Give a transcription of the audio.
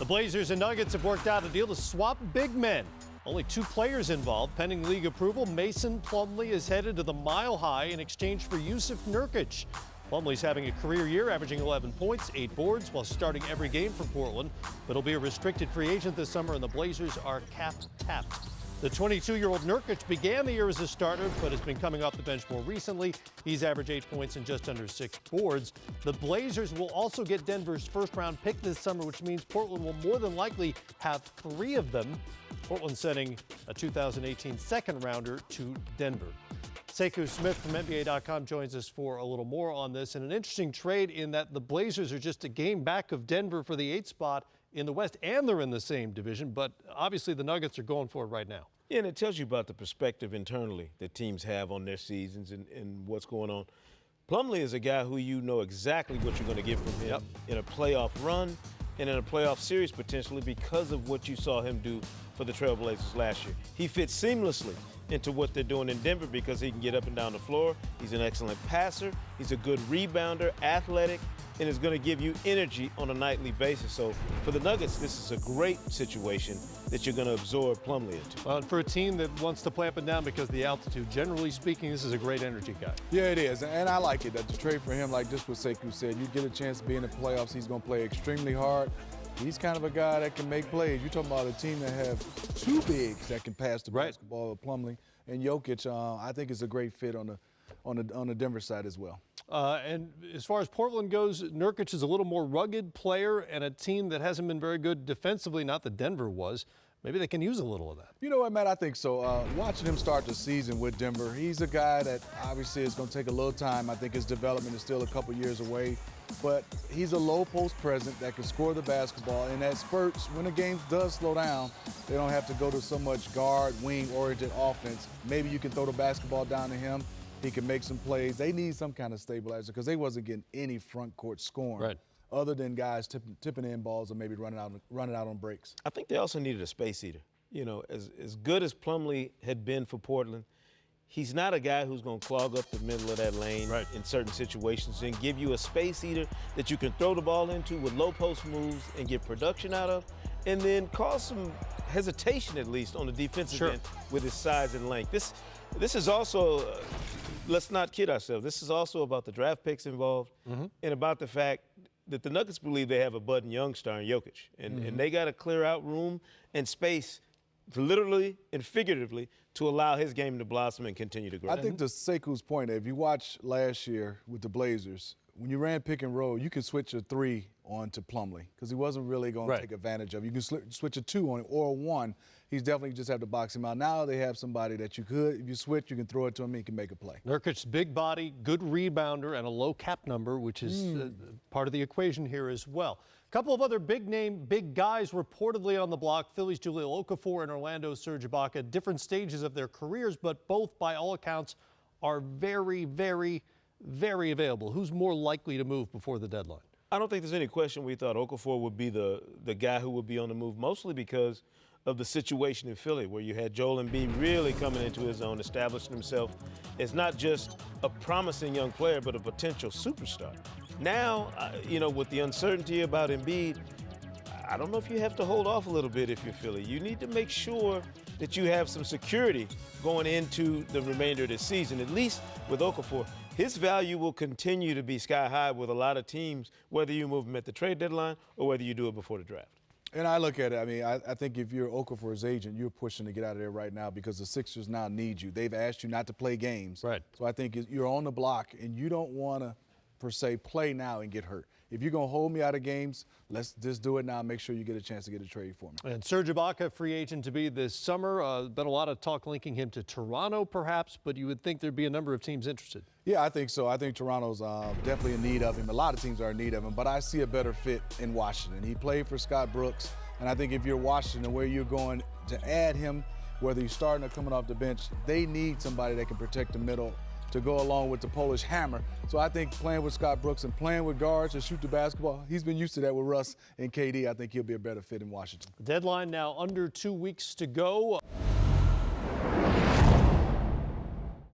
The Blazers and Nuggets have worked out a deal to swap big men. Only 2 players involved. Pending league approval, Mason Plumlee is headed to the Mile High in exchange for Jusuf Nurkic. Plumlee's having a career year, averaging 11 points, 8 boards, while starting every game for Portland. But he'll be a restricted free agent this summer, and the Blazers are cap-tapped. The 22-year-old Nurkic began the year as a starter, but has been coming off the bench more recently. He's averaged 8 points and just under 6 boards. The Blazers will also get Denver's first-round pick this summer, which means Portland will more than likely have 3 of them. Portland sending a 2018 second-rounder to Denver. Sekou Smith from NBA.com joins us for a little more on this. And an interesting trade in that the Blazers are just a game back of Denver for the 8th spot in the West, and they're in the same division. But obviously the Nuggets are going for it right now. Yeah, and it tells you about the perspective internally that teams have on their seasons and what's going on. Plumlee is a guy who you know exactly what you're going to get from him in a playoff run and in a playoff series potentially because of what you saw him do for the Trailblazers last year. He fits seamlessly into what they're doing in Denver because he can get up and down the floor. He's an excellent passer. He's a good rebounder, athletic, and is going to give you energy on a nightly basis. So for the Nuggets, this is a great situation that you're going to absorb Plumlee into. Well, for a team that wants to play up and down because of the altitude, generally speaking, this is a great energy guy. Yeah, it is, and I like it. That the trade for him, like just what Sekou said, you get a chance to be in the playoffs. He's going to play extremely hard. He's kind of a guy that can make plays. You're talking about a team that have 2 bigs that can pass the basketball, Plumlee and Jokic. I think it's a great fit on the Denver side as well. And as far as Portland goes, Nurkic is a little more rugged player and a team that hasn't been very good defensively, not that Denver was. Maybe they can use a little of that. You know what, Matt? I think so. Watching him start the season with Denver, he's a guy that obviously is going to take a little time. I think his development is still a couple years away. But he's a low post presence that can score the basketball. And at spurts, when the game does slow down, they don't have to go to so much guard, wing-oriented offense. Maybe you can throw the basketball down to him. He can make some plays. They need some kind of stabilizer because they wasn't getting any front court scoring other than guys tipping in balls or maybe running out on breaks. I think they also needed a space eater. You know, as good as Plumlee had been for Portland, he's not a guy who's going to clog up the middle of that lane in certain situations and give you a space eater that you can throw the ball into with low post moves and get production out of, and then cause some hesitation at least on the defensive end with his size and length. This is also, let's not kid ourselves, this is also about the draft picks involved and about the fact that the Nuggets believe they have a budding young star in Jokic, and they got to clear out room and space, literally and figuratively, to allow his game to blossom and continue to grow. I think to Sekou's point, if you watch last year with the Blazers, when you ran pick and roll, you could switch a 3 on to Plumlee because he wasn't really going to take advantage of it. You can switch a 2 on it or a 1. He's definitely just have to box him out. Now they have somebody that you could, if you switch, you can throw it to him and he can make a play. Nurkic's big body, good rebounder, and a low cap number, which is part of the equation here as well. A couple of other big guys reportedly on the block. Philly's Jahlil Okafor and Orlando's Serge Ibaka, different stages of their careers, but both, by all accounts, are very, very, very available. Who's more likely to move before the deadline? I don't think there's any question we thought Okafor would be the guy who would be on the move, mostly because of the situation in Philly where you had Joel Embiid really coming into his own, establishing himself as not just a promising young player, but a potential superstar. Now, you know, with the uncertainty about Embiid, I don't know if you have to hold off a little bit if you're Philly. You need to make sure that you have some security going into the remainder of the season, at least with Okafor. His value will continue to be sky high with a lot of teams, whether you move him at the trade deadline or whether you do it before the draft. And I look at it, I mean, I think if you're Okafor's agent, you're pushing to get out of there right now because the Sixers now need you. They've asked you not to play games. So I think you're on the block, and you don't want to, per se, play now and get hurt. If you're going to hold me out of games, let's just do it now and make sure you get a chance to get a trade for me. And Serge Ibaka, free agent to be this summer. Been a lot of talk linking him to Toronto, perhaps, but you would think there'd be a number of teams interested. Yeah, I think so. I think Toronto's definitely in need of him. A lot of teams are in need of him, but I see a better fit in Washington. He played for Scott Brooks, and I think if you're Washington, where you're going to add him, whether he's starting or coming off the bench, they need somebody that can protect the middle to go along with the Polish hammer. So I think playing with Scott Brooks and playing with guards and shoot the basketball, he's been used to that with Russ and KD. I think he'll be a better fit in Washington. Deadline now under 2 weeks to go.